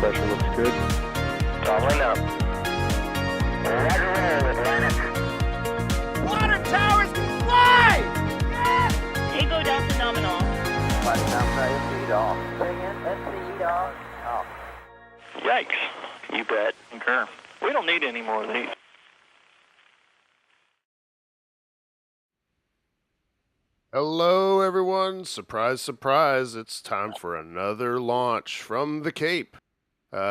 pressure looks good. Doubling up. Roger roll, Atlantic. Water towers can fly! Yes! Tango Delta nominal. Flight down feed off. Bring in, feed off. Off. Yikes. You bet. Concur. We don't need any more of these. Hello, everyone. Surprise, surprise. It's time for another launch from the Cape.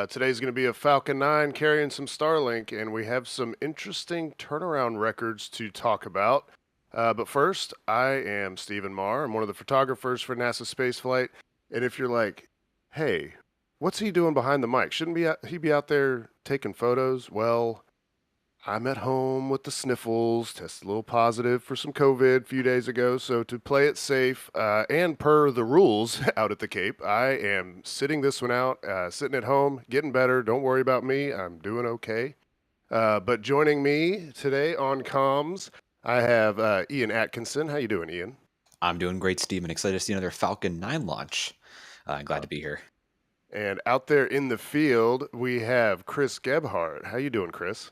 Today's going to be a Falcon 9 carrying some Starlink, and we have some interesting turnaround records to talk about. But first, I am Stephen Marr. I'm one of the photographers for NASASpaceflight. And if you're like, hey, what's he doing behind the mic? Shouldn't he be out there taking photos? Well, I'm at home with the sniffles, tested a little positive for some COVID a few days ago. So to play it safe and per the rules out at the Cape, I am sitting this one out, sitting at home, getting better. Don't worry about me. I'm doing okay. But joining me today on comms, I have Ian Atkinson. How you doing, Ian? I'm doing great, Stephen. Excited to see another Falcon 9 launch. Glad to be here. And out there in the field, we have Chris Gebhardt. How you doing, Chris?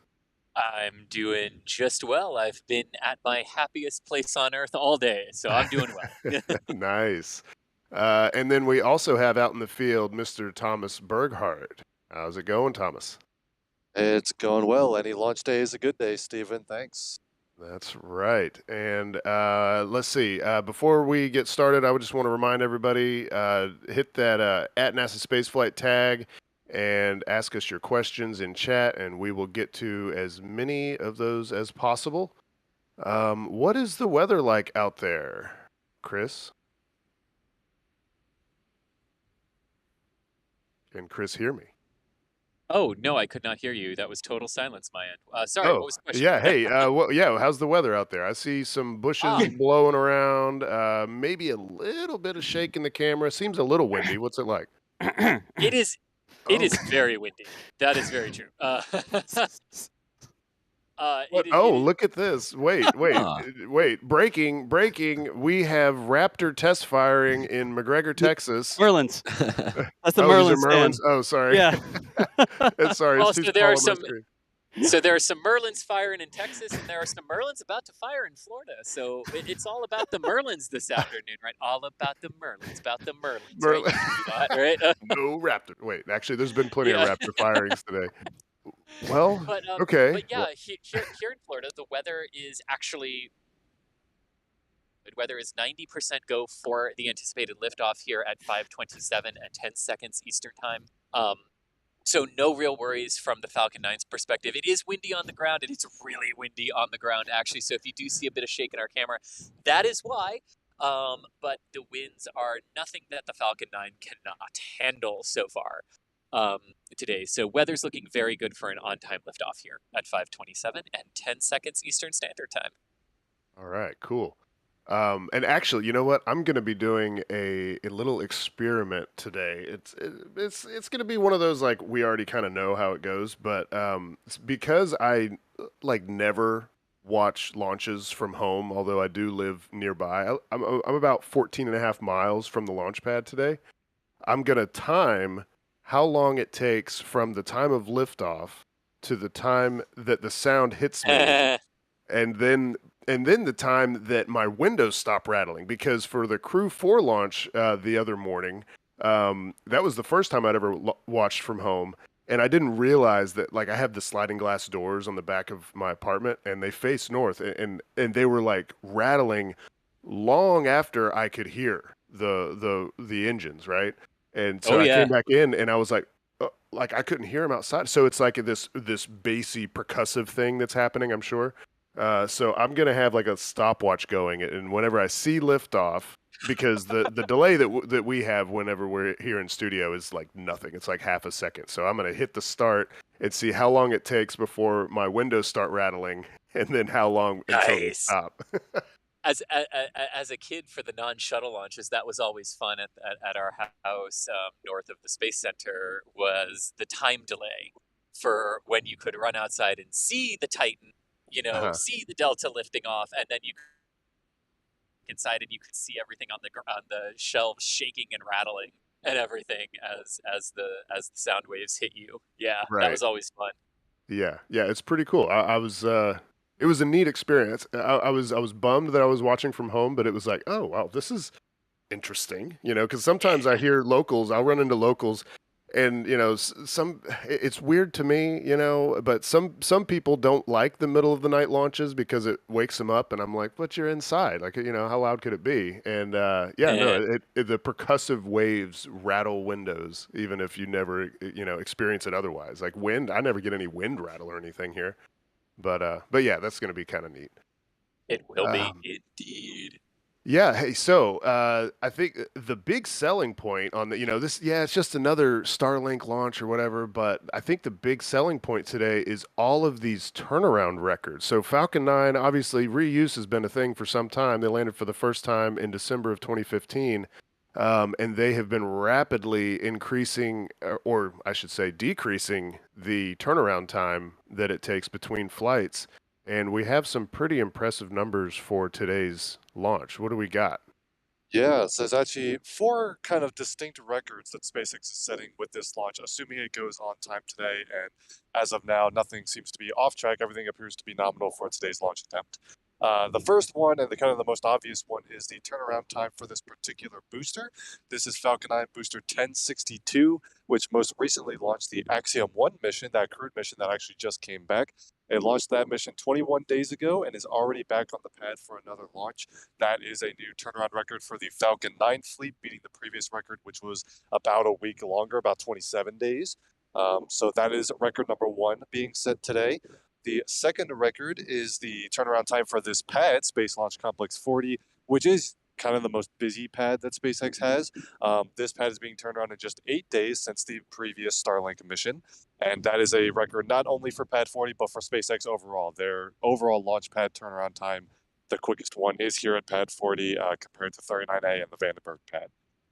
I'm doing just well. I've been at my happiest place on Earth all day, so I'm doing well. Nice. And then we also have out in the field Mr. Thomas Berghardt. How's it going, Thomas? It's going well. Any launch day is a good day, Stephen. Thanks. That's right. And let's see. Before we get started, I would just want to remind everybody, hit that at NASASpaceflight tag and ask us your questions in chat, and we will get to as many of those as possible. What is the weather like out there, Chris? Can Chris hear me? Oh, no, I could not hear you. That was total silence my end. Sorry, what was the question? Yeah, hey, how's the weather out there? I see some bushes blowing around, maybe a little bit of shake in the camera. Seems a little windy. What's it like? It is very windy. That is very true. Look at this. Wait. Breaking. We have Raptor test firing in McGregor, Texas. Merlins. That's the Merlins. Merlins. Oh, sorry. Yeah. Sorry. Also, there are some Merlins firing in Texas, and there are some Merlins about to fire in Florida. So it's all about the Merlins this afternoon, right? All about the Merlins, right? No Raptor. Wait, actually, there's been plenty of Raptor firings today. Well, okay. But yeah, here in Florida, the weather is actually... The weather is 90% go for the anticipated liftoff here at 5:27 and 10 seconds Eastern time. So no real worries from the Falcon 9's perspective. It is windy on the ground, and it's really windy on the ground, actually. So if you do see a bit of shake in our camera, that is why. But the winds are nothing that the Falcon 9 cannot handle so far today. So weather's looking very good for an on-time liftoff here at 5:27 and 10 seconds Eastern Standard Time. All right, cool. And actually, you know what? I'm going to be doing a little experiment today. It's going to be one of those, like, we already kind of know how it goes, but it's because I never watch launches from home, although I do live nearby. I'm about 14 and a half miles from the launch pad today. I'm going to time how long it takes from the time of liftoff to the time that the sound hits me, and then the time that my windows stop rattling, because for the Crew 4 launch the other morning, that was the first time I'd ever watched from home, and I didn't realize that, like, I have the sliding glass doors on the back of my apartment, and they face north, and they were, like, rattling long after I could hear the engines, right? And so I came back in, and I was like I couldn't hear them outside. So it's like this bassy percussive thing that's happening, I'm sure. So I'm going to have like a stopwatch going, and whenever I see liftoff, because the delay that we have whenever we're here in studio is like nothing. It's like half a second. So I'm going to hit the start and see how long it takes before my windows start rattling, and then how long until they stop. As a kid for the non-shuttle launches, that was always fun at our house north of the Space Center, was the time delay for when you could run outside and see the Titan, see the Delta lifting off, and then you inside and you could see everything on the shelves shaking and rattling. and everything as the sound waves hit you. Yeah, that Right. was always fun. Yeah, yeah, it's pretty cool. I was it was a neat experience. I was bummed that I was watching from home, but it was like, oh wow, this is interesting, because sometimes I hear locals, I'll run into locals, and it's weird to me, but some people don't like the middle of the night launches because it wakes them up, and I'm like, but you're inside, like, how loud could it be? And yeah, no, the percussive waves rattle windows, even if you never, experience it otherwise. Like wind, I never get any wind rattle or anything here, but yeah, that's gonna be kind of neat. It will be Um, indeed. Yeah. Hey, so I think the big selling point on this, yeah, it's just another Starlink launch or whatever, but I think the big selling point today is all of these turnaround records. So Falcon 9, obviously, reuse has been a thing for some time. They landed for the first time in December of 2015, and they have been rapidly increasing, or I should say, decreasing the turnaround time that it takes between flights. And we have some pretty impressive numbers for today's launch. What do we got? Yeah, so there's actually 4 kind of distinct records that SpaceX is setting with this launch, assuming it goes on time today. And as of now, nothing seems to be off track. Everything appears to be nominal for today's launch attempt. The first one, and the most obvious one, is the turnaround time for this particular booster. This is Falcon 9 booster 1062, which most recently launched the Axiom 1 mission, that crewed mission that actually just came back. It launched that mission 21 days ago and is already back on the pad for another launch. That is a new turnaround record for the Falcon 9 fleet, beating the previous record, which was about a week longer, about 27 days. So that is record number 1 being set today. The second record is the turnaround time for this pad, Space Launch Complex 40, which is kind of the most busy pad that SpaceX has. This pad is being turned around in just 8 days since the previous Starlink mission. And that is a record not only for Pad 40, but for SpaceX overall. Their overall launch pad turnaround time, the quickest one, is here at Pad 40 compared to 39A and the Vandenberg pad.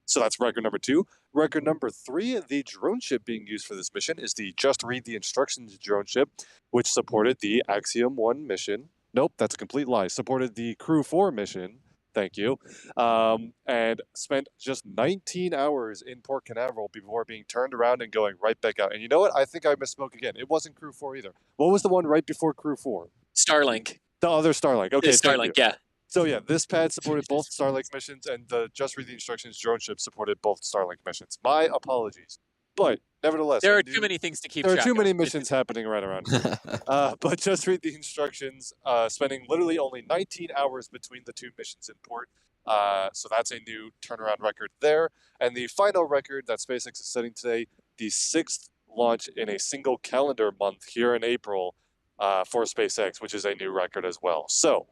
So that's record number 2. Record number 3, the drone ship being used for this mission is the Just Read the Instructions drone ship, which supported the Axiom 1 mission. Nope, that's a complete lie. Supported the Crew 4 mission. Thank you. And spent just 19 hours in Port Canaveral before being turned around and going right back out. And you know what? I think I misspoke again. It wasn't Crew 4 either. What was the one right before Crew 4? Starlink. The other Starlink. Okay, Starlink, yeah. So yeah, this pad supported both Starlink missions, and the Just Read the Instructions drone ship supported both Starlink missions. My apologies. But nevertheless, there are too many things to keep track of. There are too many missions happening right around here. But Just Read the Instructions, spending literally only 19 hours between the 2 missions in port. So that's a new turnaround record there. And the final record that SpaceX is setting today, the 6th launch in a single calendar month here in April for SpaceX, which is a new record as well. So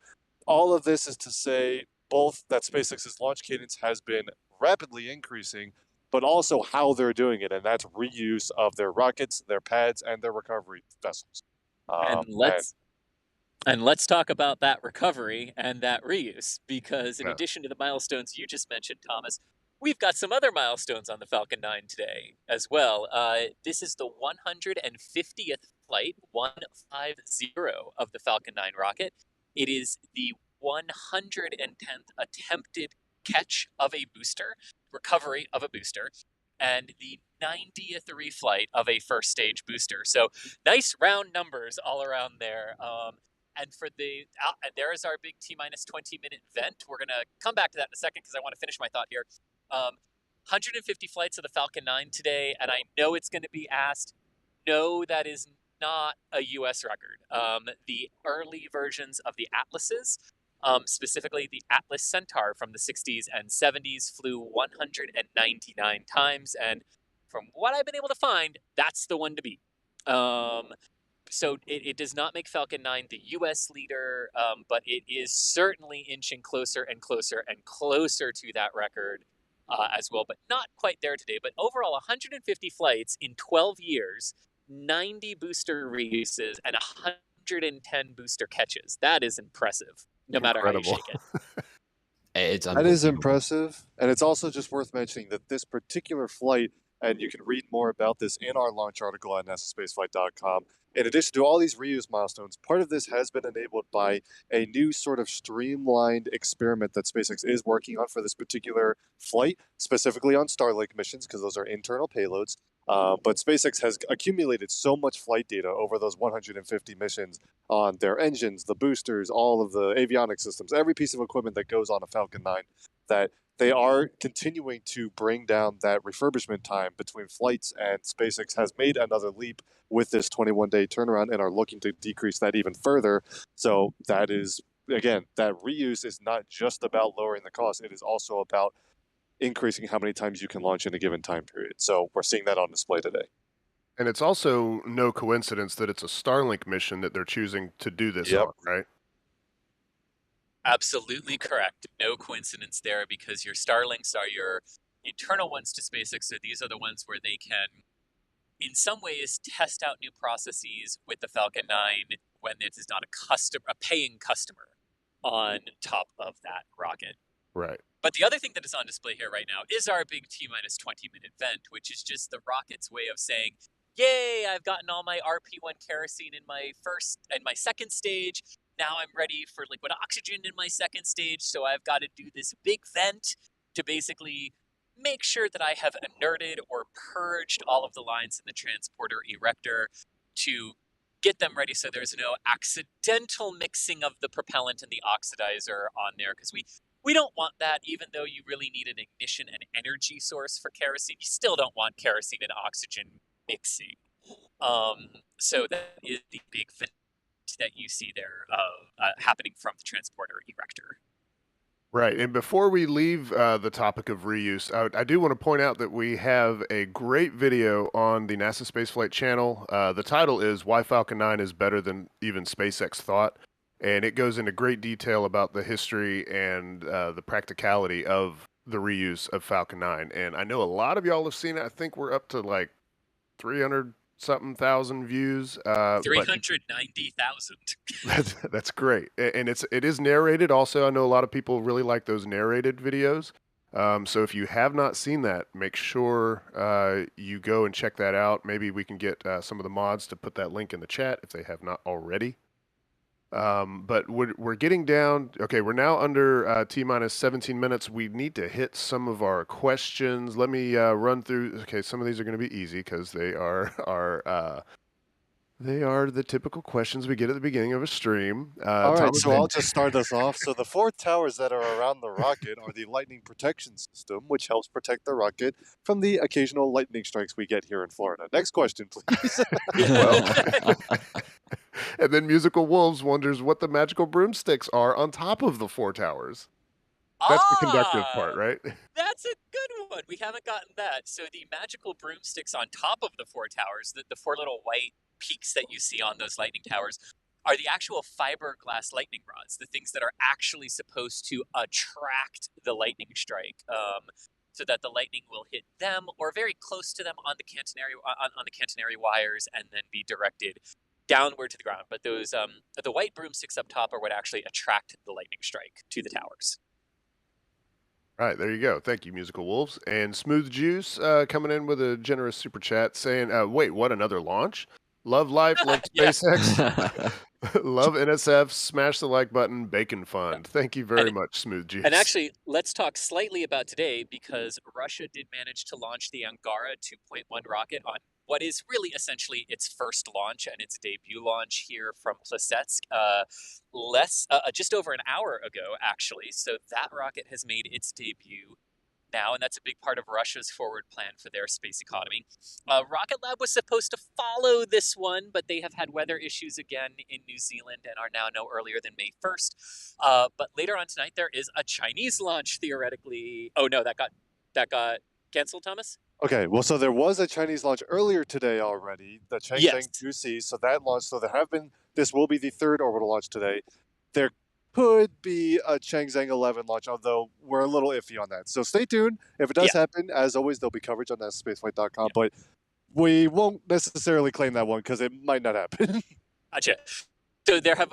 all of this is to say both that SpaceX's launch cadence has been rapidly increasing, but also how they're doing it, and that's reuse of their rockets, their pads, and their recovery vessels. And let's talk about that recovery and that reuse, because in addition to the milestones you just mentioned, Thomas, we've got some other milestones on the Falcon 9 today as well. This is the 150th flight, 150, of the Falcon 9 rocket. It is the 110th attempted catch of a booster, recovery of a booster, and the 90th reflight of a first stage booster. So nice round numbers all around there. And for there is our big T-minus 20-minute vent. We're going to come back to that in a second because I want to finish my thought here. 150 flights of the Falcon 9 today, and I know it's going to be asked. No, that is not a U.S. record. The early versions of the Atlases, specifically the Atlas Centaur from the 60s and 70s, flew 199 times, and from what I've been able to find, that's the one to beat. So it does not make Falcon 9 the U.S. leader, but it is certainly inching closer and closer and closer to that record as well, but not quite there today. But overall, 150 flights in 12 years, 90 booster reuses, and 110 booster catches. That is impressive, no matter how you shake it. That is impressive, and it's also just worth mentioning that this particular flight and you can read more about this in our launch article at NASASpaceflight.com. In addition to all these reuse milestones, part of this has been enabled by a new sort of streamlined experiment that SpaceX is working on for this particular flight, specifically on Starlink missions, because those are internal payloads. But SpaceX has accumulated so much flight data over those 150 missions on their engines, the boosters, all of the avionics systems, every piece of equipment that goes on a Falcon 9, that they are continuing to bring down that refurbishment time between flights, and SpaceX has made another leap with this 21-day turnaround and are looking to decrease that even further. So that is, again, that reuse is not just about lowering the cost, it is also about increasing how many times you can launch in a given time period. So we're seeing that on display today. And it's also no coincidence that it's a Starlink mission that they're choosing to do this on, right? Absolutely correct. No coincidence there, because your Starlinks are your internal ones to SpaceX. So these are the ones where they can, in some ways, test out new processes with the Falcon 9 when it is not a paying customer on top of that rocket. Right. But the other thing that is on display here right now is our big T-minus 20-minute vent, which is just the rocket's way of saying, yay, I've gotten all my RP1 kerosene in my first and my second stage. Now I'm ready for liquid oxygen in my second stage, so I've got to do this big vent to basically make sure that I have inerted or purged all of the lines in the transporter erector to get them ready so there's no accidental mixing of the propellant and the oxidizer on there, because we don't want that. Even though you really need an ignition and energy source for kerosene, you still don't want kerosene and oxygen mixing. So that is the big vent that you see there happening from the transporter erector. Right. And before we leave the topic of reuse, I do want to point out that we have a great video on the NASA Spaceflight channel. The title is Why Falcon 9 is Better Than Even SpaceX Thought. And it goes into great detail about the history and the practicality of the reuse of Falcon 9. And I know a lot of y'all have seen it. I think we're up to like 300-something thousand views. 390,000. That's great. And it is narrated also. I know a lot of people really like those narrated videos. So if you have not seen that, make sure you go and check that out. Maybe we can get some of the mods to put that link in the chat if they have not already. But we're getting down. Okay, we're now under T-minus 17 minutes. We need to hit some of our questions. Let me run through. Okay, some of these are going to be easy because they are the typical questions we get at the beginning of a stream. All right, so I'll just start us off. So the 4 towers that are around the rocket are the lightning protection system, which helps protect the rocket from the occasional lightning strikes we get here in Florida. Next question, please. And then Musical Wolves wonders what the magical broomsticks are on top of the 4 towers. That's the conductive part, right? That's a good one. We haven't gotten that. So the magical broomsticks on top of the 4 towers, the 4 little white peaks that you see on those lightning towers, are the actual fiberglass lightning rods, the things that are actually supposed to attract the lightning strike, so that the lightning will hit them or very close to them on the catenary wires and then be directed downward to the ground. But those the white broomsticks up top are what actually attract the lightning strike to the towers. All right, there you go. Thank you, Musical Wolves. And Smooth Juice coming in with a generous super chat saying, wait, what, another launch? Love life, love SpaceX, love NSF, smash the like button, Bacon Fund. Thank you very much, Smooth Juice. And actually, let's talk slightly about today, because Russia did manage to launch the Angara 2.1 rocket on what is really essentially its first launch and its debut launch here from Plesetsk just over an hour ago, actually. So that rocket has made its debut now, and that's a big part of Russia's forward plan for their space economy. Rocket Lab was supposed to follow this one, but they have had weather issues again in New Zealand and are now no earlier than May 1st. But later on tonight, there is a Chinese launch, theoretically. Oh no, that got canceled, Thomas? Okay, well, so there was a Chinese launch earlier today already, the Chang'e 2C, so that launched, this will be the 3rd orbital launch today. There could be a Chang'e 11 launch, although we're a little iffy on that. So stay tuned. If it does happen, as always, there'll be coverage on NASASpaceflight.com, but we won't necessarily claim that one because it might not happen. Gotcha. So there have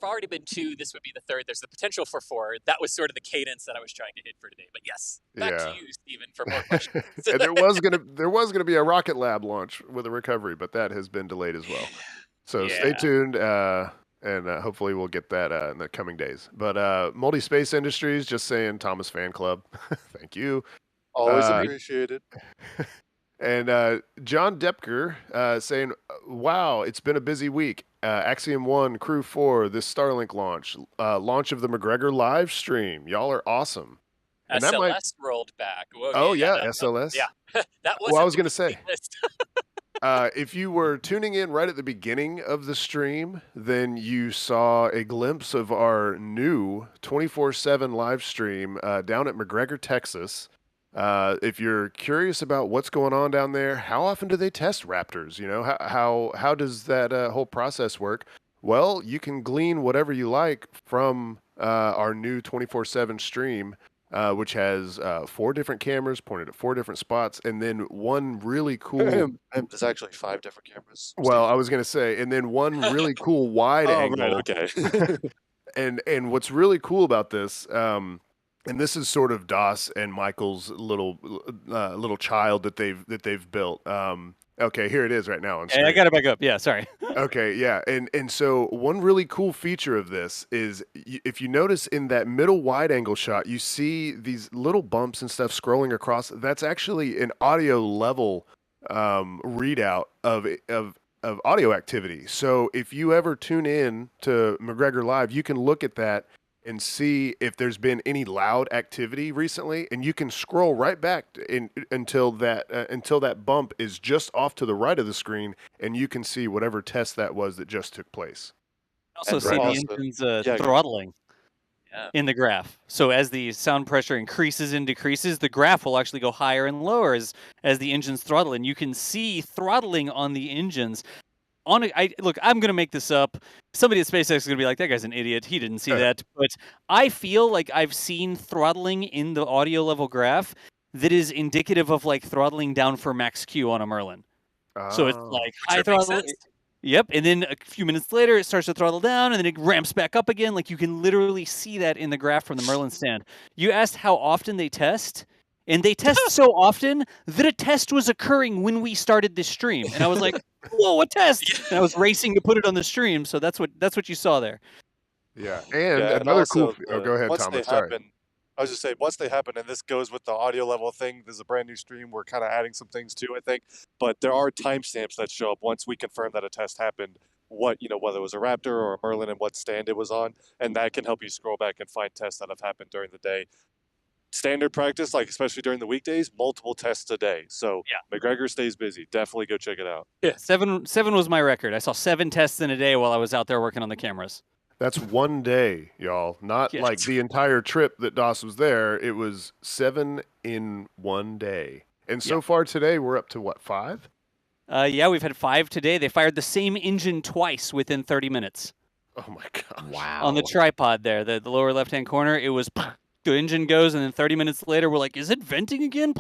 already been 2. This would be the 3rd. There's the potential for 4. That was sort of the cadence that I was trying to hit for today. But yes, back to you, Stephen, for more questions. And there was gonna be a rocket lab launch with a recovery, but that has been delayed as well. So stay tuned, and hopefully we'll get that in the coming days. But Multi Space Industries just saying Thomas Fan Club, thank you. Always appreciated. And John Depker saying, wow, it's been a busy week. Axiom 1, Crew 4, this Starlink launch of the McGregor live stream. Y'all are awesome. And SLS rolled back. Whoa, SLS. Yeah, that was. Well, I was going to say, if you were tuning in right at the beginning of the stream, then you saw a glimpse of our new 24/7 live stream down at McGregor, Texas. If you're curious about what's going on down there, how often do they test Raptors? You know, how does that whole process work? Well, you can glean whatever you like from our new 24/7 stream, which has 4 different cameras pointed at 4 different spots, and then one really cool. There's actually 5 different cameras. Well, I was gonna say, and then one really cool wide angle. Right, okay. And what's really cool about this, and this is sort of Das and Michael's little child that they've built. Okay, here it is right now on screen. Hey, I got it back up. Yeah, sorry. Okay, yeah, and so one really cool feature of this is if you notice in that middle wide angle shot, you see these little bumps and stuff scrolling across. That's actually an audio level readout of audio activity. So if you ever tune in to McGregor Live, you can look at that and see if there's been any loud activity recently, and you can scroll right back until that bump is just off to the right of the screen, and you can see whatever test that was that just took place. Also see the engines throttling in the graph. So as the sound pressure increases and decreases, the graph will actually go higher and lower as the engines throttle, and you can see throttling on the engines. Look, I'm going to make this up. Somebody at SpaceX is going to be like, that guy's an idiot. He didn't see that. But I feel like I've seen throttling in the audio level graph that is indicative of like throttling down for max Q on a Merlin. So it's like high throttle. Yep. And then a few minutes later, it starts to throttle down and then it ramps back up again. Like you can literally see that in the graph from the Merlin stand. You asked how often they test. And they test so often that a test was occurring when we started this stream. And I was like, whoa, a test! And I was racing to put it on the stream, so that's what you saw there. Yeah, and another cool. Go ahead, Thomas. Sorry. I was just saying, once they happen, and this goes with the audio level thing, there's a brand new stream. We're kind of adding some things too, I think. But there are timestamps that show up once we confirm that a test happened. Whether it was a Raptor or a Merlin and what stand it was on, and that can help you scroll back and find tests that have happened during the day. Standard practice, like especially during the weekdays, multiple tests a day. So McGregor stays busy. Definitely go check it out. Yeah, seven was my record. I saw 7 tests in a day while I was out there working on the cameras. That's one day, y'all. Not like the entire trip that Das was there. It was 7 in one day. And so far today, we're up to what, 5? Yeah, we've had 5 today. They fired the same engine twice within 30 minutes. Oh my gosh! Wow. On the tripod there, the lower left-hand corner, it was. The engine goes, and then 30 minutes later, we're like, is it venting again?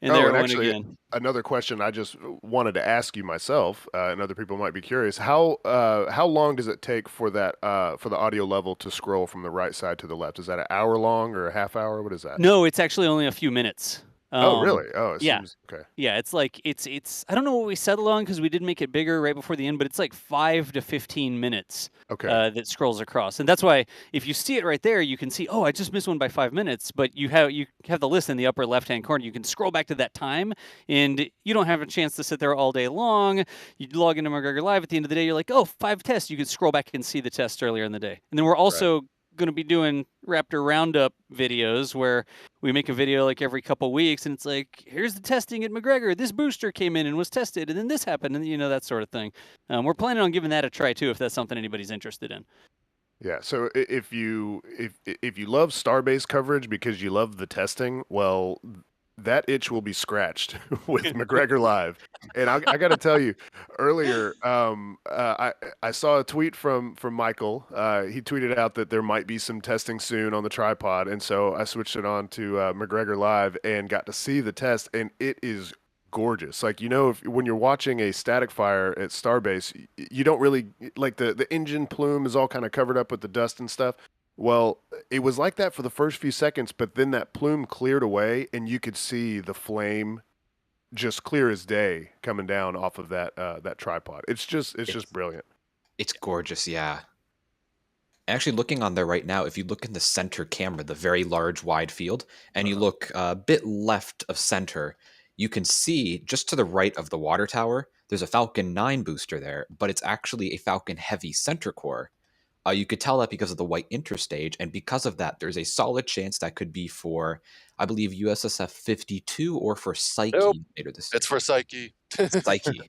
And there it went again. Another question I just wanted to ask you myself, and other people might be curious, how long does it take for that for the audio level to scroll from the right side to the left? Is that an hour long or a half hour? What is that? No, it's actually only a few minutes. Oh, really? Oh, it yeah. seems okay. Yeah, it's like it's I don't know what we settled on because we did make it bigger right before the end, but it's like 5 to 15 minutes. Okay. That scrolls across, and that's why if you see it right there, you can see. Oh, I just missed one by 5 minutes, but you have the list in the upper left-hand corner. You can scroll back to that time, and you don't have a chance to sit there all day long. You log into McGregor Live at the end of the day. You're like, oh, 5 tests. You can scroll back and see the test earlier in the day, and then we're also going to be doing Raptor Roundup videos where we make a video like every couple weeks, and it's like, here's the testing at McGregor. This booster came in and was tested, and then this happened, and that sort of thing. We're planning on giving that a try too, if that's something anybody's interested in. Yeah. So if you love Starbase coverage because you love the testing, well, that itch will be scratched with McGregor Live. And I got to tell you, earlier, I saw a tweet from Michael. He tweeted out that there might be some testing soon on the tripod. And so I switched it on to McGregor Live and got to see the test. And it is gorgeous. Like, you know, when you're watching a static fire at Starbase, you don't really like the engine plume is all kind of covered up with the dust and stuff. Well, it was like that for the first few seconds, but then that plume cleared away and you could see the flame just clear as day coming down off of that tripod. It's just brilliant. It's gorgeous, yeah. Actually, looking on there right now, if you look in the center camera, the very large wide field, and you look a bit left of center, you can see just to the right of the water tower, there's a Falcon 9 booster there, but it's actually a Falcon Heavy center core. You could tell that because of the white interstage, and because of that, there's a solid chance that could be for, I believe, USSF 52 or for Psyche later this year. It's for Psyche. Psyche.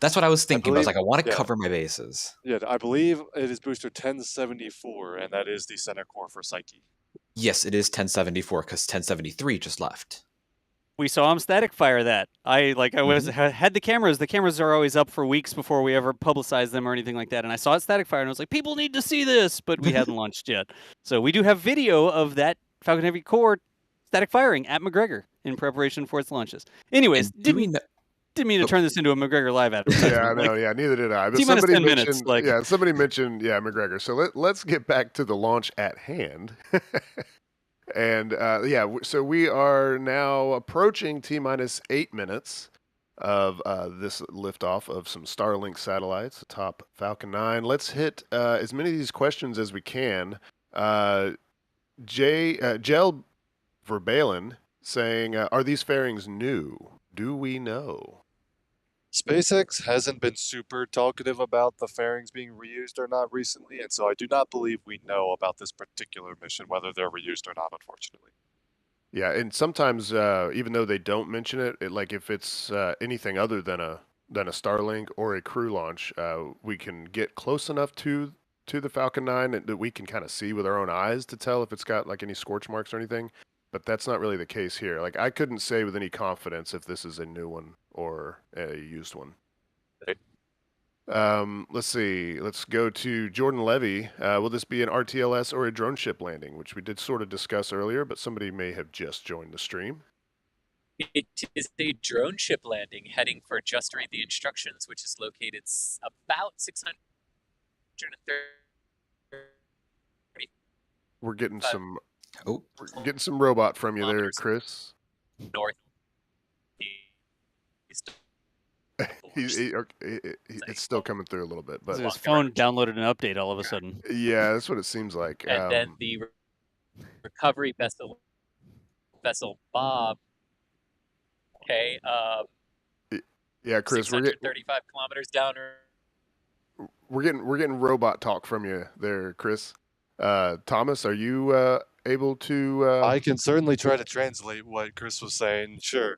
That's what I was thinking. I was like, I want to cover my bases. Yeah, I believe it is booster 1074, and that is the center core for Psyche. Yes, it is 1074 because 1073 just left. We saw him static fire that. I had the cameras. The cameras are always up for weeks before we ever publicize them or anything like that. And I saw it static fire, and I was like, people need to see this, but we hadn't launched yet. So we do have video of that Falcon Heavy core static firing at McGregor in preparation for its launches. Anyways, didn't mean to turn this into a McGregor live advertisement. Yeah, I know. Yeah, neither did I. But somebody mentioned McGregor. So let's get back to the launch at hand. And so we are now approaching T-minus 8 minutes of this liftoff of some Starlink satellites atop Falcon 9. Let's hit as many of these questions as we can. Jel Verbalen saying, are these fairings new? Do we know? SpaceX hasn't been super talkative about the fairings being reused or not recently, and so I do not believe we know about this particular mission, whether they're reused or not, unfortunately. Yeah, and sometimes even though they don't mention it, like if it's anything other than a Starlink or a crew launch, we can get close enough to the Falcon 9 that we can kind of see with our own eyes to tell if it's got like any scorch marks or anything. But that's not really the case here. Like, I couldn't say with any confidence if this is a new one or a used one. Let's see. Let's go to Jordan Levy. Will this be an RTLS or a drone ship landing, which we did sort of discuss earlier, but somebody may have just joined the stream. It is a drone ship landing heading for Just Read the Instructions, which is located about 630. We're getting some... we're getting some robot from you there, Chris. North. It's still coming through a little bit, but his phone downloaded an update all of a sudden. Yeah, that's what it seems like. And then the recovery vessel Bob. Okay. Yeah, Chris, we're getting 35 kilometers down. We're getting robot talk from you there, Chris. Thomas, are you able to? I can certainly try to translate what Chris was saying. Sure.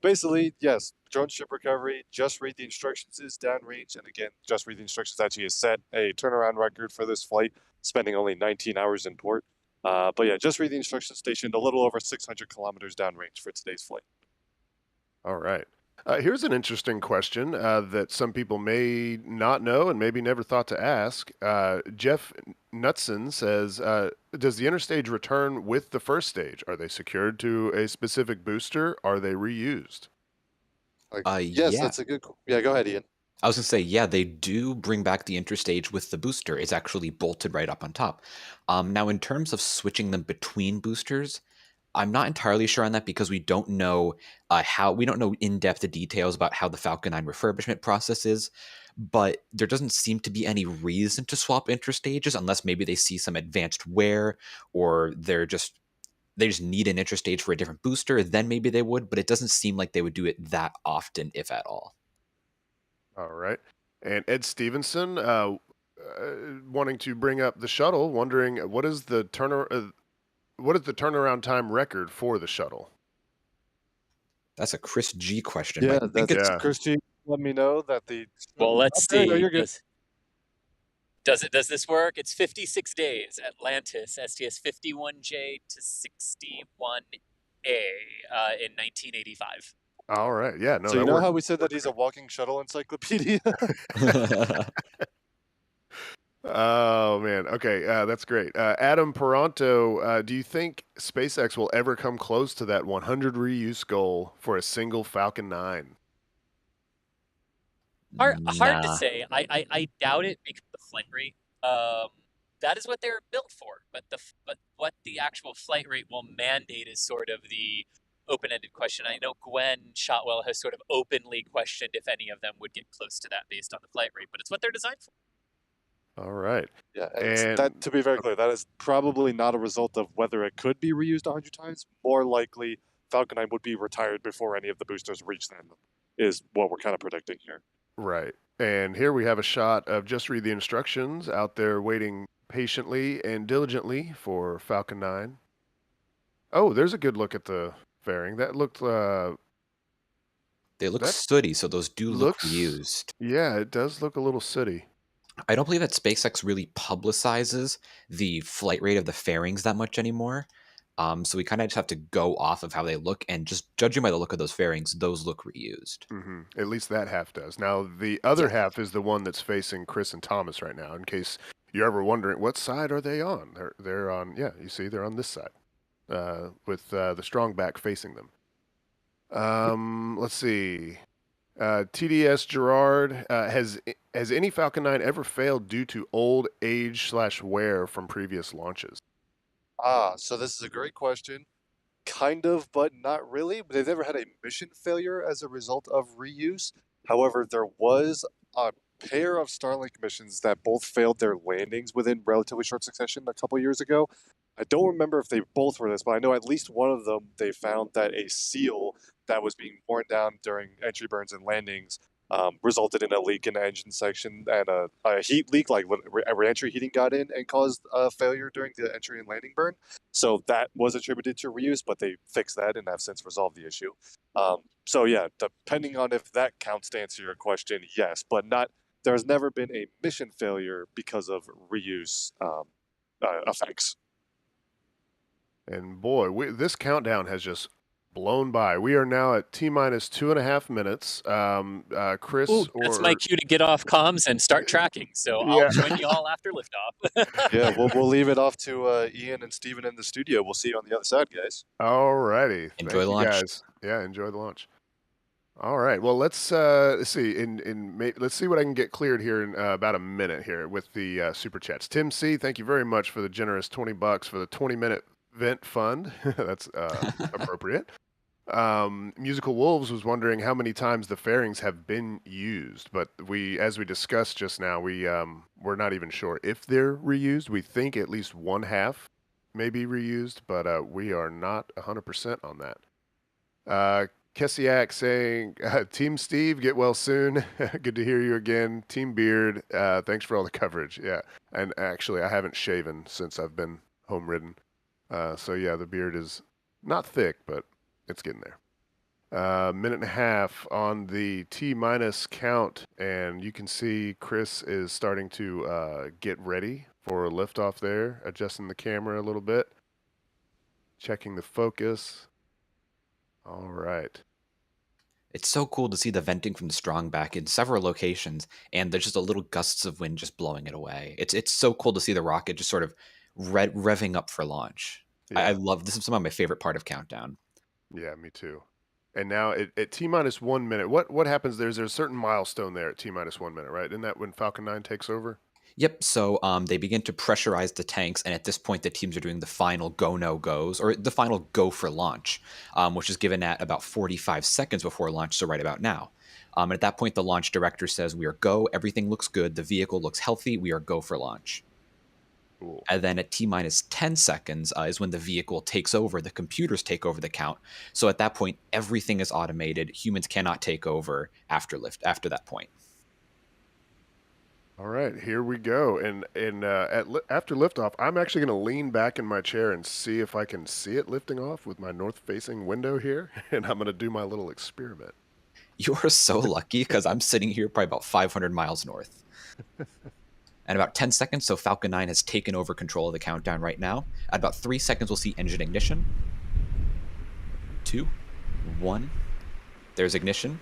Basically, yes, drone ship recovery, Just Read the Instructions is downrange. And again, Just Read the Instructions actually has set a turnaround record for this flight, spending only 19 hours in port. But yeah, Just Read the Instructions stationed a little over 600 kilometers downrange for today's flight. All right. Here's an interesting question that some people may not know and maybe never thought to ask. Jeff Knutson says, does the interstage return with the first stage? Are they secured to a specific booster? Are they reused? Yes, that's a good... Yeah, go ahead, Ian. I was going to say, yeah, they do bring back the interstage with the booster. It's actually bolted right up on top. Now, in terms of switching them between boosters, I'm not entirely sure on that because we don't know we don't know in-depth details about how the Falcon 9 refurbishment process is, but there doesn't seem to be any reason to swap interstages unless maybe they see some advanced wear or they just need an interstage for a different booster, then maybe they would, but it doesn't seem like they would do it that often, if at all. All right. And Ed Stevenson wanting to bring up the shuttle, wondering what is the turnaround time record for the shuttle? That's a Chris G question. Yeah, Chris G. Let me know that the... Well, let's see. No, you're good. Does this work? It's 56 days. Atlantis, STS 51J to 61A in 1985. All right. Yeah. No. So you know how we said that he's a walking shuttle encyclopedia? Oh man. Okay, that's great. Adam Peranto, do you think SpaceX will ever come close to that 100 reuse goal for a single Falcon 9? Hard to Nah. say. I doubt it because of the flight rate. That is what they're built for. But what the actual flight rate will mandate is sort of the open-ended question. I know Gwen Shotwell has sort of openly questioned if any of them would get close to that based on the flight rate, but it's what they're designed for. All right. Yeah, and that, to be very clear, that is probably not a result of whether it could be reused 100 times. More likely, Falcon 9 would be retired before any of the boosters reach them, is what we're kind of predicting here. Right. And here we have a shot of Just Read the Instructions out there waiting patiently and diligently for Falcon 9. Oh, there's a good look at the fairing. That looked... they look sooty, so those do look reused. Yeah, it does look a little sooty. I don't believe that SpaceX really publicizes the flight rate of the fairings that much anymore. So we kind of just have to go off of how they look, and just judging by the look of those fairings, those look reused. Mm-hmm. At least that half does. Now, the other half is the one that's facing Chris and Thomas right now, in case you're ever wondering, what side are they on? They're on, yeah, you see, they're on this side, with the strong back facing them. Let's see. TDS Gerard, has any Falcon 9 ever failed due to old age/wear from previous launches? So this is a great question. Kind of, but not really. They've never had a mission failure as a result of reuse. However, there was a pair of Starlink missions that both failed their landings within relatively short succession a couple years ago. I don't remember if they both were this, but I know at least one of them, they found that a seal that was being worn down during entry burns and landings resulted in a leak in the engine section, and a heat leak, like when re-entry heating got in and caused a failure during the entry and landing burn. So that was attributed to reuse, but they fixed that and have since resolved the issue. So yeah, depending on if that counts to answer your question, yes, but not. There's never been a mission failure because of reuse effects. And boy, this countdown has just blown by. We are now at T-minus 2.5 minutes. Chris, that's my cue to get off comms and start tracking. So I'll join you all after liftoff. Yeah, we'll leave it off to Ian and Steven in the studio. We'll see you on the other side, guys. All righty. Enjoy the launch, guys. Yeah, enjoy the launch. All right. Well, let's see. Let's see what I can get cleared here in about a minute here with the super chats. Tim C, thank you very much for the generous $20 for the 20-minute vent fund. That's appropriate. Musical Wolves was wondering how many times the fairings have been used, but as we discussed just now, we're not even sure if they're reused. We think at least one half may be reused, but we are not 100% on that. Kessiak saying, Team Steve, get well soon. Good to hear you again. Team Beard, thanks for all the coverage. Yeah, and actually, I haven't shaven since I've been home ridden. So yeah, the beard is not thick, but it's getting there. Minute and a half on the T-minus count, and you can see Chris is starting to get ready for liftoff there, adjusting the camera a little bit, checking the focus. All right. It's so cool to see the venting from the strong back in several locations, and there's just a little gusts of wind just blowing it away. It's so cool to see the rocket just sort of revving up for launch. Yeah. I love this. Is some of my favorite part of countdown. Yeah, me too. And now at T-minus 1 minute, what happens there? There's a certain milestone there at T-minus 1 minute, right? Isn't that when Falcon 9 takes over? Yep. So they begin to pressurize the tanks, and at this point, the teams are doing the final go/no-goes, or the final go for launch, which is given at about 45 seconds before launch, so right about now. And at that point, the launch director says, "We are go. Everything looks good. The vehicle looks healthy. We are go for launch." Cool. And then at T-minus 10 seconds is when the vehicle takes over. The computers take over the count. So at that point, everything is automated. Humans cannot take over after that point. All right, here we go. And after liftoff, I'm actually going to lean back in my chair and see if I can see it lifting off with my north-facing window here, and I'm going to do my little experiment. You're so lucky, because I'm sitting here probably about 500 miles north. And about 10 seconds, so Falcon 9 has taken over control of the countdown right now. At about 3 seconds, we'll see engine ignition. 2, 1. There's ignition.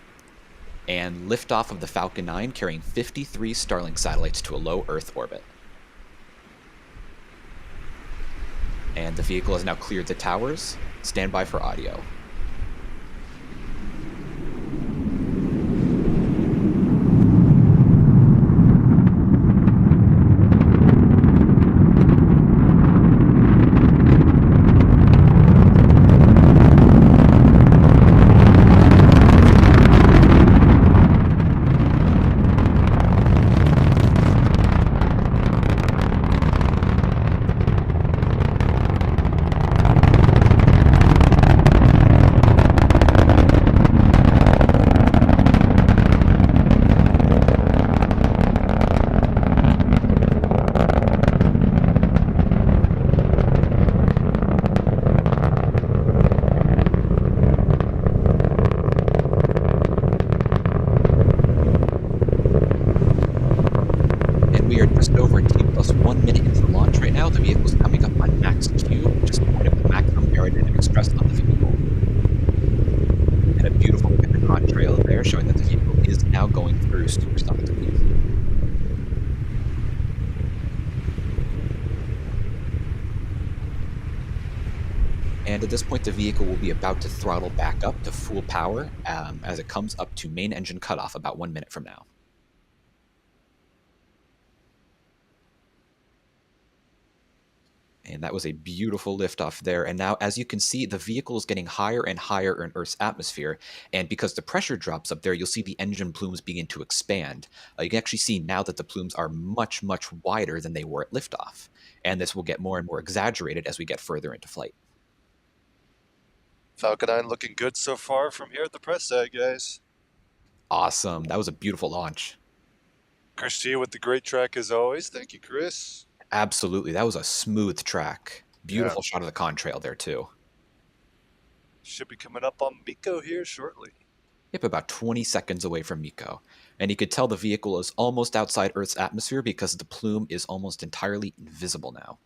And liftoff of the Falcon 9 carrying 53 Starlink satellites to a low Earth orbit. And the vehicle has now cleared the towers. Stand by for audio. Over T+1 minute into the launch right now. The vehicle is coming up on max Q, just the point of the maximum aerodynamic stress on the vehicle. And a beautiful look at the contrail there, showing that the vehicle is now going through supersonic speed. And at this point, the vehicle will be about to throttle back up to full power as it comes up to main engine cutoff about 1 minute from now. And that was a beautiful liftoff there. And now, as you can see, the vehicle is getting higher and higher in Earth's atmosphere. And because the pressure drops up there, you'll see the engine plumes begin to expand. You can actually see now that the plumes are much, much wider than they were at liftoff. And this will get more and more exaggerated as we get further into flight. Falcon 9 looking good so far from here at the press side, guys. Awesome. That was a beautiful launch. Chris G with the great track as always. Thank you, Chris. Absolutely. That was a smooth track. Beautiful shot of the contrail there, too. Should be coming up on Miko here shortly. Yep, about 20 seconds away from Miko. And you could tell the vehicle is almost outside Earth's atmosphere because the plume is almost entirely invisible now.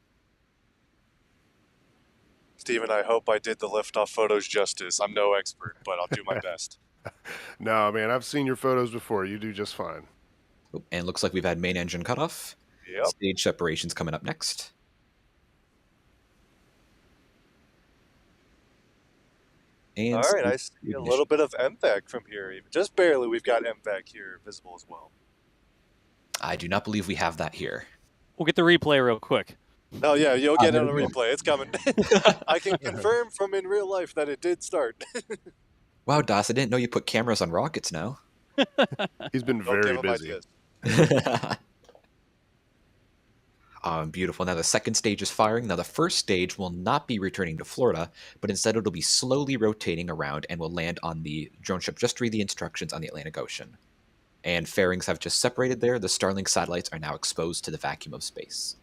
Steven, I hope I did the liftoff photos justice. I'm no expert, but I'll do my best. No, man, I've seen your photos before. You do just fine. And it looks like we've had main engine cutoff. Yep. Stage separation's coming up next. And all right, I see a little bit of MVAC from here. Even just barely, we've got MVAC here visible as well. I do not believe we have that here. We'll get the replay real quick. Oh, yeah, you'll get it on the replay. It's coming. I can confirm from in real life that it did start. Wow, Das, I didn't know you put cameras on rockets now. He's been very busy. Beautiful. Now the second stage is firing. Now the first stage will not be returning to Florida, but instead it'll be slowly rotating around and will land on the drone ship. Just read the instructions on the Atlantic Ocean. And fairings have just separated there. The Starlink satellites are now exposed to the vacuum of space.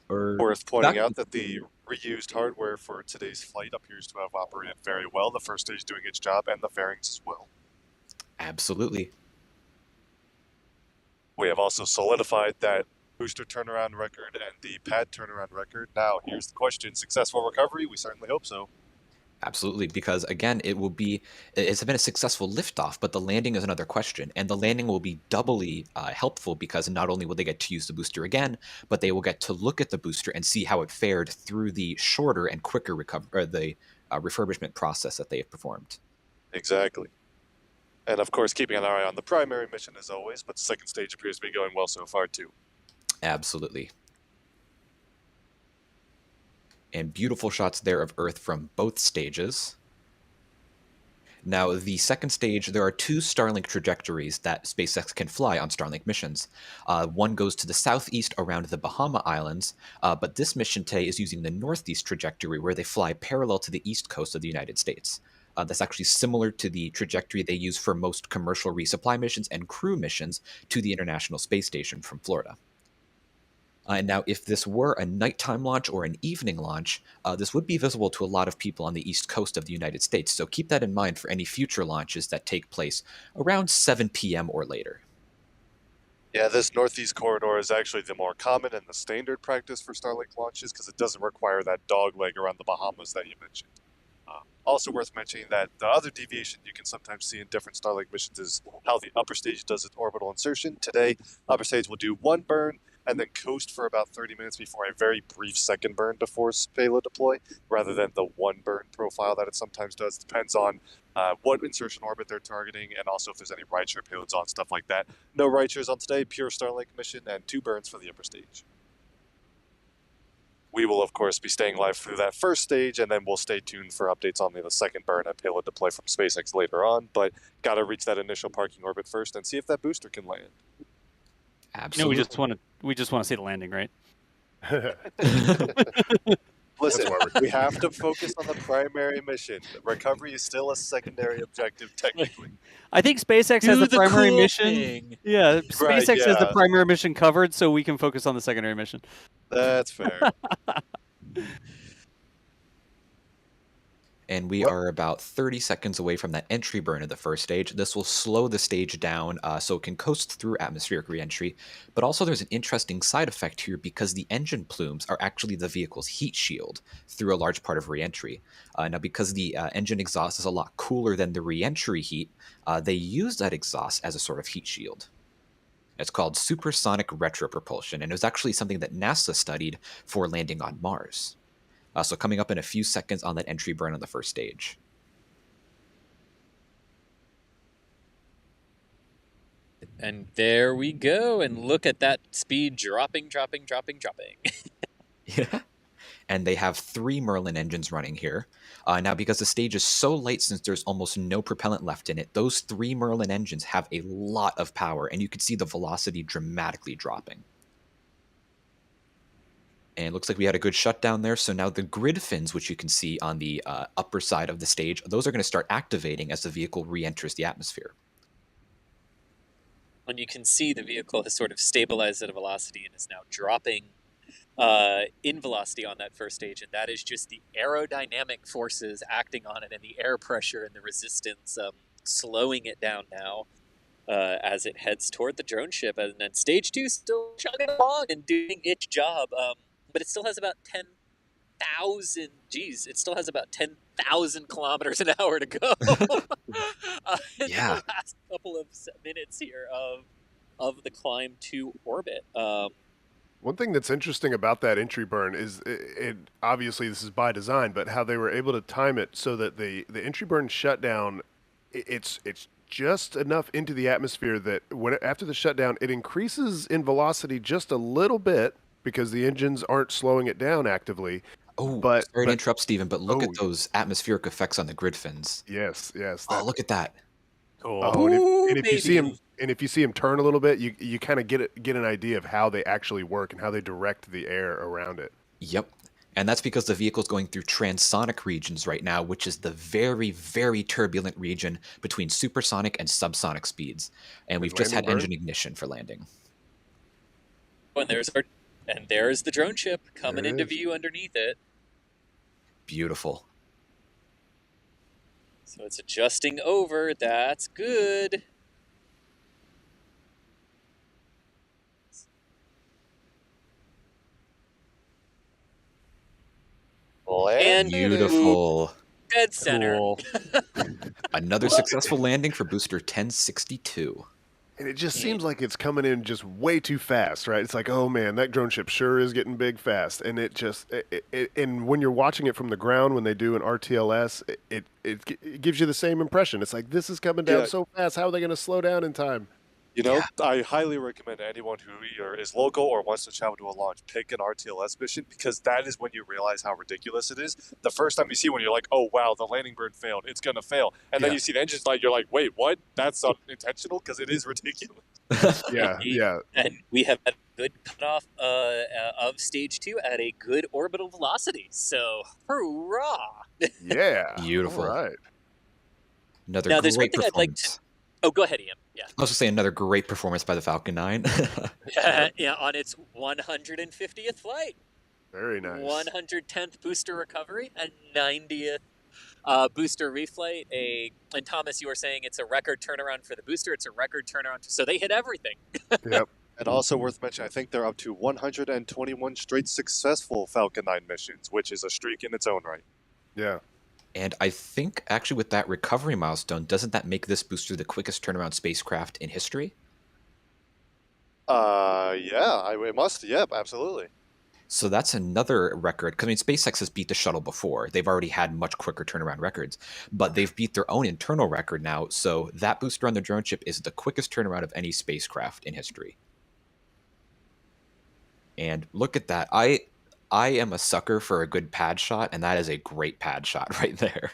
Worth pointing out that the reused hardware for today's flight appears to have operated very well. The first stage doing its job, and the fairings as well. Absolutely. We have also solidified that booster turnaround record and the pad turnaround record. Now, here's the question. Successful recovery? We certainly hope so. Absolutely, because again, it's been a successful liftoff, but the landing is another question. And the landing will be doubly helpful because not only will they get to use the booster again, but they will get to look at the booster and see how it fared through the shorter and quicker refurbishment process that they have performed. Exactly. And of course, keeping an eye on the primary mission as always, but the second stage appears to be going well so far too. Absolutely. And beautiful shots there of Earth from both stages. Now, the second stage, there are two Starlink trajectories that SpaceX can fly on Starlink missions. One goes to the southeast around the Bahama Islands, but this mission today is using the northeast trajectory where they fly parallel to the east coast of the United States. That's actually similar to the trajectory they use for most commercial resupply missions and crew missions to the International Space Station from Florida. And now, if this were a nighttime launch or an evening launch, this would be visible to a lot of people on the east coast of the United States. So keep that in mind for any future launches that take place around 7 p.m. or later. Yeah, this northeast corridor is actually the more common and the standard practice for Starlink launches because it doesn't require that dog leg around the Bahamas that you mentioned. Also worth mentioning that the other deviation you can sometimes see in different Starlink missions is how the upper stage does its orbital insertion. Today, upper stage will do one burn, and then coast for about 30 minutes before a very brief second burn before payload deploy, rather than the one burn profile that it sometimes does. Depends on what insertion orbit they're targeting, and also if there's any rideshare payloads on, stuff like that. No rideshares on today, pure Starlink mission, and 2 burns for the upper stage. We will, of course, be staying live through that first stage, and then we'll stay tuned for updates on the second burn and payload deploy from SpaceX later on. But got to reach that initial parking orbit first and see if that booster can land. Absolutely. We just want to see the landing, right? Listen, we have to focus on the primary mission. Recovery is still a secondary objective, technically. I think SpaceX has the primary cool mission. thing. Yeah, Right, SpaceX has the yeah. primary mission covered, so we can focus on the secondary mission. That's fair. And we are about 30 seconds away from that entry burn of the first stage. This will slow the stage down so it can coast through atmospheric reentry. But also there's an interesting side effect here because the engine plumes are actually the vehicle's heat shield through a large part of reentry. Now, because the engine exhaust is a lot cooler than the reentry heat, they use that exhaust as a sort of heat shield. It's called supersonic retropropulsion, and it was actually something that NASA studied for landing on Mars. So coming up in a few seconds on that entry burn on the first stage. And there we go. And look at that speed dropping. Yeah. And they have 3 Merlin engines running here. Now, because the stage is so light since there's almost no propellant left in it, those 3 Merlin engines have a lot of power, and you can see the velocity dramatically dropping. And it looks like we had a good shutdown there. So now the grid fins, which you can see on the upper side of the stage, those are going to start activating as the vehicle re-enters the atmosphere. And you can see the vehicle has sort of stabilized at a velocity and is now dropping in velocity on that first stage. And that is just the aerodynamic forces acting on it and the air pressure and the resistance slowing it down now as it heads toward the drone ship. And then stage 2 still chugging along and doing its job. But it still has about 10,000, it still has about 10,000 kilometers an hour to go. In Yeah. the last couple of minutes here of the climb to orbit. One thing that's interesting about that entry burn is, it obviously this is by design, but how they were able to time it so that the entry burn shutdown, it's just enough into the atmosphere that after the shutdown, it increases in velocity just a little bit, because the engines aren't slowing it down actively. Sorry to interrupt, Stephen, but look at those atmospheric effects on the grid fins. Yes. Oh, look at that. Cool. And if you see him turn a little bit, you kind of get an idea of how they actually work and how they direct the air around it. Yep. And that's because the vehicle's going through transonic regions right now, which is the very, very turbulent region between supersonic and subsonic speeds. And we've just had engine ignition for landing. And there's the drone ship coming into view underneath it. Beautiful. So it's adjusting over. That's good. And beautiful. Dead center. Cool. Another successful landing for booster 1062. And it just seems like it's coming in just way too fast, right? It's like, oh man, that drone ship sure is getting big fast. And and when you're watching it from the ground, when they do an RTLS, it gives you the same impression. It's like, this is coming down so fast. How are they going to slow down in time? You know, I highly recommend anyone who either is local or wants to travel to a launch, pick an RTLS mission, because that is when you realize how ridiculous it is. The first time you see one, you're like, oh, wow, the landing burn failed. It's going to fail. And then you see the engines light, you're like, wait, what? That's not intentional? Because it is ridiculous. Yeah. And we have a good cutoff of stage 2 at a good orbital velocity. So, hurrah! Yeah. Beautiful. All right. Another now, there's one great thing I'd like to... performance. Oh, go ahead, Ian. Yeah. I was just saying another great performance by the Falcon 9. Yeah, on its 150th flight. Very nice. 110th booster recovery and 90th booster reflight. And Thomas, you were saying it's a record turnaround for the booster. It's a record turnaround. So they hit everything. Yep. And also worth mentioning, I think they're up to 121 straight successful Falcon 9 missions, which is a streak in its own right. Yeah. And I think, actually, with that recovery milestone, doesn't that make this booster the quickest turnaround spacecraft in history? Yeah, it must. Yep, absolutely. So that's another record. Because I mean, SpaceX has beat the shuttle before. They've already had much quicker turnaround records, but they've beat their own internal record now. So that booster on the drone ship is the quickest turnaround of any spacecraft in history. And look at that. I am a sucker for a good pad shot, and that is a great pad shot right there.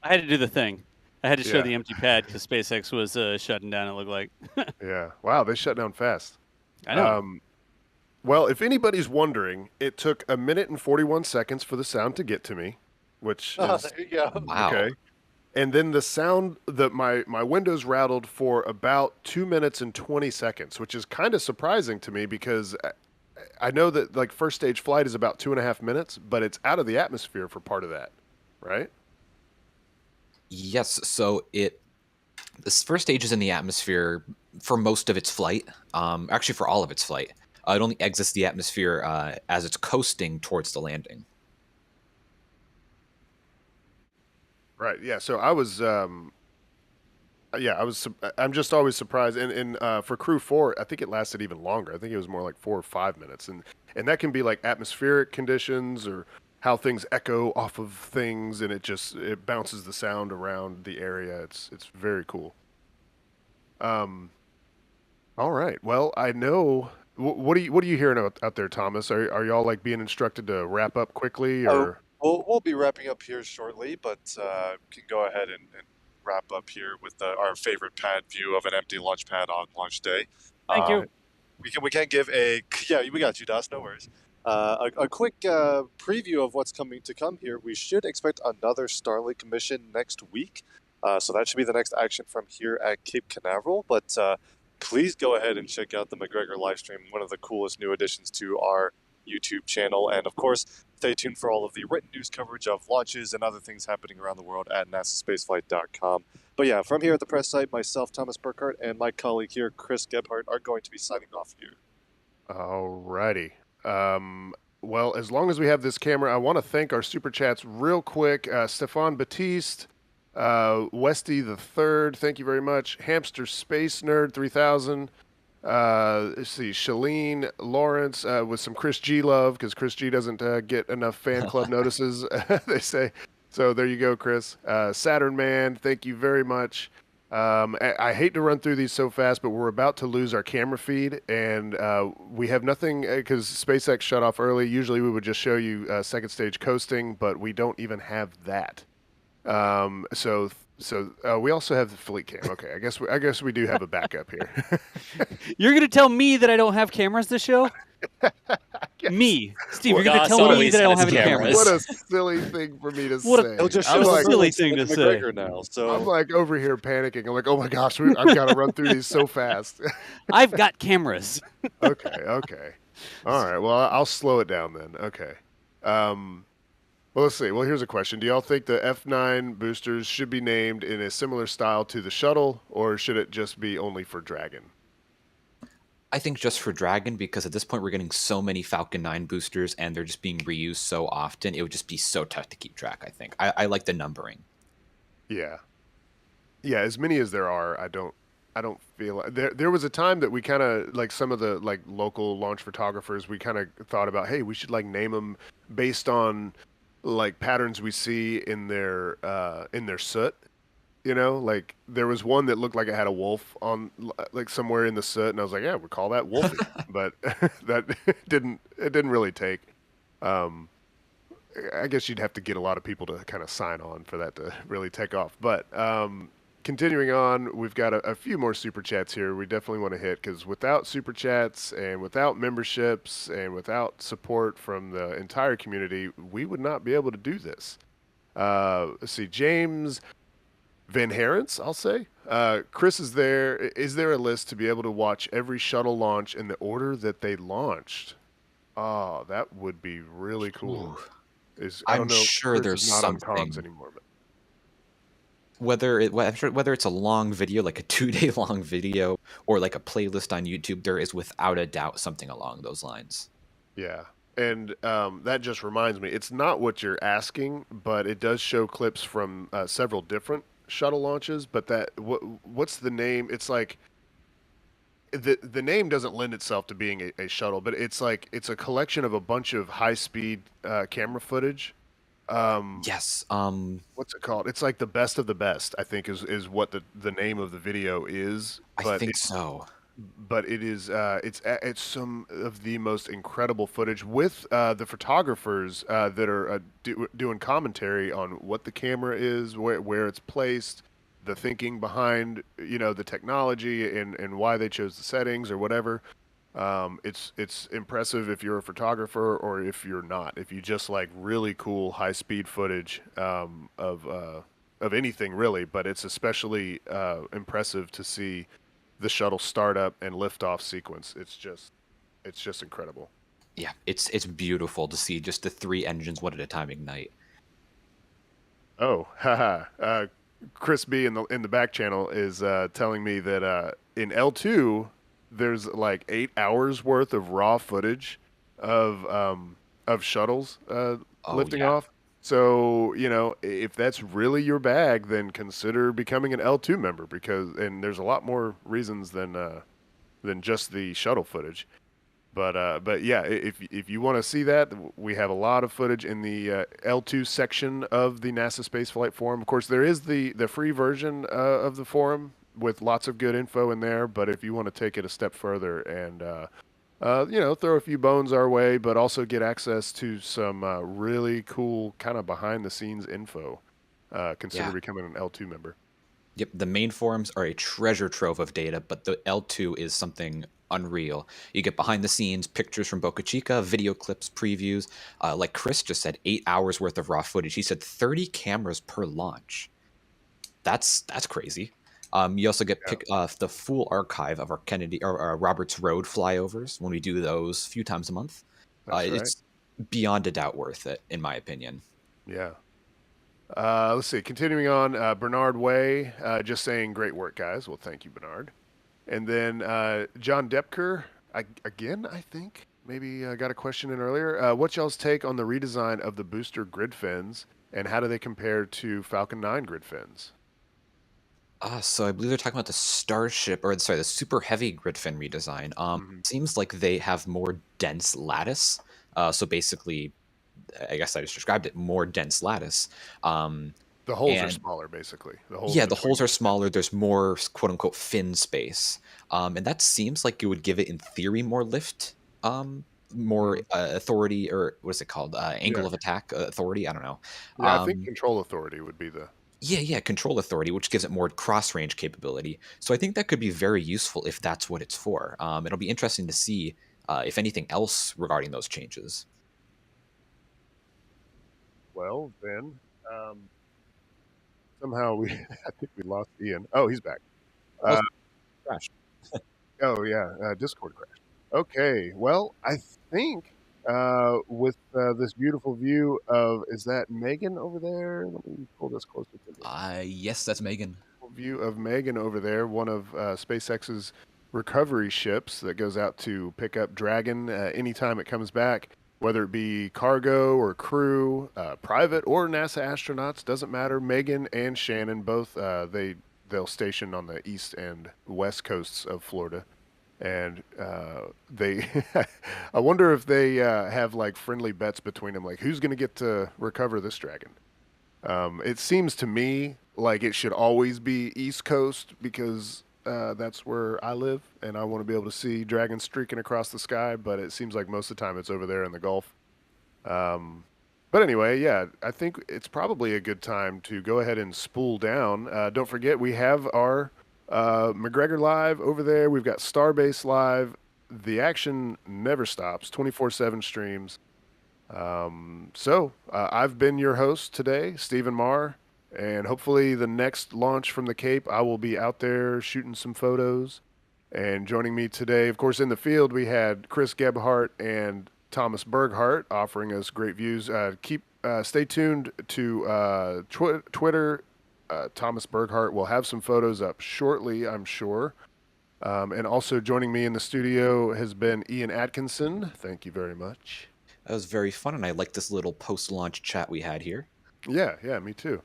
I had to do the thing. I had to show the empty pad because SpaceX was shutting down, it looked like. Yeah. Wow, they shut down fast. I know. Well, if anybody's wondering, it took 1 minute and 41 seconds for the sound to get to me, which is there you go. Wow. okay. And then the sound that my windows rattled for about 2 minutes and 20 seconds, which is kind of surprising to me because I know that like first stage flight is about 2.5 minutes, but it's out of the atmosphere for part of that, right? Yes. So this first stage is in the atmosphere for most of its flight. Actually, for all of its flight. It only exits the atmosphere as it's coasting towards the landing. Right. Yeah. So I was, I'm just always surprised. And for Crew 4, I think it lasted even longer. I think it was more like 4 or 5 minutes, and that can be like atmospheric conditions or how things echo off of things, and it bounces the sound around the area. It's very cool. All right. Well, I know. What are you hearing out there, Thomas? Are y'all like being instructed to wrap up quickly, or? We'll be wrapping up here shortly, but can go ahead and wrap up here with our favorite pad view of an empty launch pad on launch day. Thank you. We can give we got you, Das. No worries. A quick preview of what's coming to come here. We should expect another Starlink mission next week, so that should be the next action from here at Cape Canaveral. But please go ahead and check out the McGregor live stream, one of the coolest new additions to our YouTube channel, and of course, stay tuned for all of the written news coverage of launches and other things happening around the world at NASASpaceflight.com. But yeah, from here at the press site, myself, Thomas Burkhardt, and my colleague here, Chris Gebhardt, are going to be signing off here. Alrighty. Well, as long as we have this camera, I want to thank our super chats real quick. Stefan Batiste, Westy the Third, thank you very much. Hamster Space Nerd 3000. Let's see, Shalene Lawrence with some Chris G love because Chris G doesn't get enough fan club notices, they say. So there you go, Chris. Saturn Man, thank you very much. I hate to run through these so fast, but we're about to lose our camera feed, and we have nothing because SpaceX shut off early. Usually we would just show you second stage coasting, but we don't even have that. So we also have the fleet cam. Okay, I guess we do have a backup here. You're gonna tell me that I don't have cameras this show? Me, Steve. You're gonna tell me that I don't have any cameras? What a silly thing for me to say. It'll just show a silly thing to say. Now, so I'm like over here panicking. I'm like, oh my gosh, I've got to run through these so fast. I've got cameras. Okay. All right. Well, I'll slow it down then. Okay. Well, let's see. Well, here's a question. Do y'all think the F9 boosters should be named in a similar style to the shuttle, or should it just be only for Dragon? I think just for Dragon, because at this point we're getting so many Falcon 9 boosters and they're just being reused so often, it would just be so tough to keep track, I think. I like the numbering. Yeah. Yeah, as many as there are, I don't feel like there was a time that we kind of like some of the like local launch photographers, we kind of thought about, hey, we should like name them based on like patterns we see in their soot, you know, like there was one that looked like it had a wolf on like somewhere in the soot, and I was like, yeah, we'll call that Wolfie. But that didn't really take. I guess you'd have to get a lot of people to kind of sign on for that to really take off. But continuing on, we've got a few more super chats here we definitely want to hit, because without super chats and without memberships and without support from the entire community, we would not be able to do this. Let's see, James Van Herens, I'll say. Chris is there. Is there a list to be able to watch every shuttle launch in the order that they launched? Oh, that would be really cool. I'm sure there's not something. on comms anymore, but whether it's a long video, like a 2-day long video, or like a playlist on YouTube, there is without a doubt something along those lines. Yeah. And that just reminds me, it's not what you're asking, but it does show clips from several different shuttle launches. But what's the name? It's like the name doesn't lend itself to being a shuttle, but it's a collection of a bunch of high speed camera footage. Yes. What's it called? It's like the best of the best, I think is what the name of the video is. I think so. But it is it's some of the most incredible footage with the photographers that are doing commentary on what the camera is, where it's placed, the thinking behind the technology and why they chose the settings or whatever. It's impressive if you're a photographer or if you're not. If you just like really cool high speed footage of anything really, but it's especially impressive to see the shuttle startup and liftoff sequence. It's just incredible. Yeah, it's beautiful to see just the 3 engines one at a time ignite. Oh, haha. Chris B in the back channel is telling me that in L2 there's like 8 hours worth of raw footage of shuttles lifting off. So, if that's really your bag, then consider becoming an L2 member and there's a lot more reasons than just the shuttle footage. But yeah, if you want to see that, we have a lot of footage in the L2 section of the NASA Spaceflight forum. Of course, there is the free version of the forum with lots of good info in there. But if you want to take it a step further and throw a few bones our way, but also get access to some really cool kind of behind the scenes info, consider becoming an L2 member. Yep, the main forums are a treasure trove of data, but the L2 is something unreal. You get behind the scenes pictures from Boca Chica, video clips, previews. Like Chris just said, 8 hours worth of raw footage. He said 30 cameras per launch. That's crazy. You also get the full archive of our Kennedy or Roberts Road flyovers when we do those a few times a month. It's beyond a doubt worth it, in my opinion. Yeah. Let's see. Continuing on, Bernard Way just saying, great work, guys. Well, thank you, Bernard. And then John Depker, I think, maybe got a question in earlier. What's y'all's take on the redesign of the booster grid fins, and how do they compare to Falcon 9 grid fins? So I believe they're talking about the Starship, or sorry, the super heavy grid fin redesign. Seems like they have more dense lattice. So basically, I guess I just described it, more dense lattice. The holes are smaller, basically. The holes are smaller. There's more quote unquote fin space, and that seems like it would give it, in theory, more lift, more authority, or what's it called? Angle of attack authority. I don't know. Yeah, I think control authority would be the. Yeah, control authority, which gives it more cross-range capability. So I think that could be very useful if that's what it's for. It'll be interesting to see if anything else regarding those changes. Well, then, somehow I think we lost Ian. Oh, he's back. Crashed. Oh, yeah, Discord crashed. Okay, well, I think with this beautiful view of, is that Megan over there? Let me pull this closer to me. Yes, that's Megan. View of Megan over there, one of SpaceX's recovery ships that goes out to pick up Dragon anytime it comes back, whether it be cargo or crew, private or NASA astronauts, doesn't matter. Megan and Shannon both they'll station on the east and west coasts of Florida. And they, I wonder if they have like friendly bets between them, like who's going to get to recover this Dragon. It seems to me like it should always be East Coast because that's where I live, and I want to be able to see dragons streaking across the sky. But it seems like most of the time it's over there in the Gulf. But anyway, yeah, I think it's probably a good time to go ahead and spool down. Don't forget, we have our McGregor live over there. We've got Starbase live. The action never stops, 24/7 streams. So I've been your host today, Stephen Marr, and hopefully the next launch from the Cape, I will be out there shooting some photos. And joining me today, of course, in the field, we had Chris Gebhardt and Thomas Berghart offering us great views. Stay tuned to Twitter. Thomas Berghart will have some photos up shortly, I'm sure. And also joining me in the studio has been Ian Atkinson. Thank you very much. That was very fun, and I like this little post-launch chat we had here. Yeah, me too.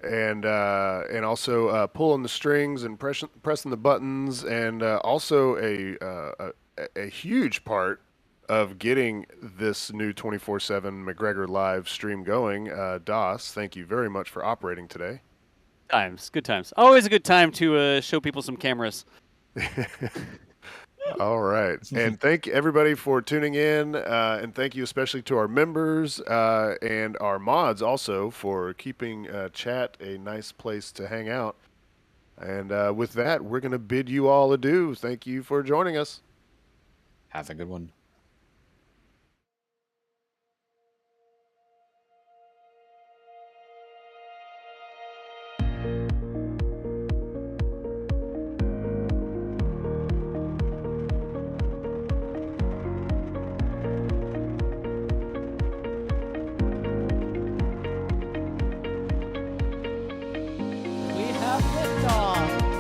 and also pulling the strings and pressing the buttons, and also a huge part of getting this new 24/7 McGregor live stream going. DOS, thank you very much for operating today. Good times. Always a good time to show people some cameras. All right. And thank everybody for tuning in. And thank you especially to our members and our mods also for keeping chat a nice place to hang out. And with that, we're going to bid you all adieu. Thank you for joining us. Have a good one.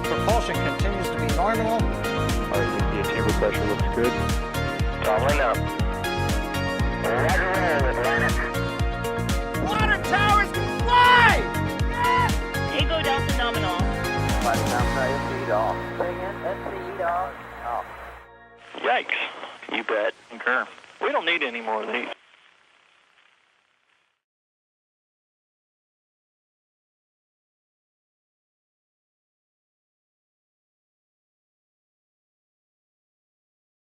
Propulsion continues to be normal. RCP chamber pressure looks good. Toggling up. Roger roll, Atlantic. Water towers can fly! Yes! Echo Delta nominal. Flight down, feed off. Bring in, SCE off. Yikes. You bet. Concur. We don't need any more of these.